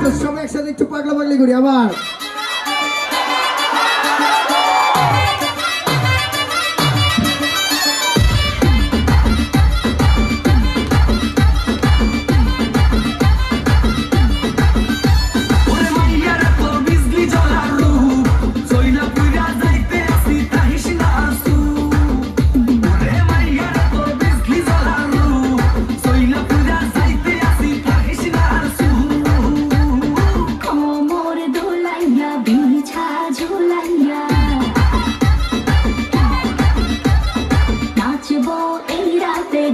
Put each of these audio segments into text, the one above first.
তো সবাই একসাথে একটু পাগলা পাগলি করি আবার।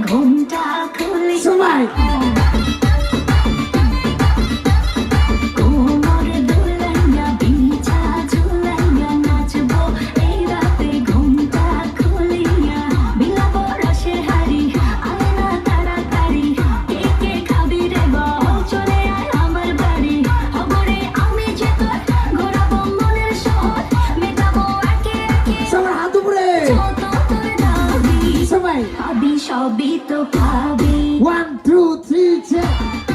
ঘুমটা খুলে সবাই কোমর দুলাইয়া বিছা ঝুলাইয়া নাচবো এই রাতে ঘুমটা খুলিয়া বিলাবো রসের হাড়ি আয় না তাড়াতাড়ি কে কে খাবি রে বল চলে আয় আমার বাড়ি খবরে আমি যে তোর ঘোরাবো মনের শহর মেটাবো একে একে সবার হাত উপরে যত তোর দাবি সবাই সবই তো পাবি 1 2 3 4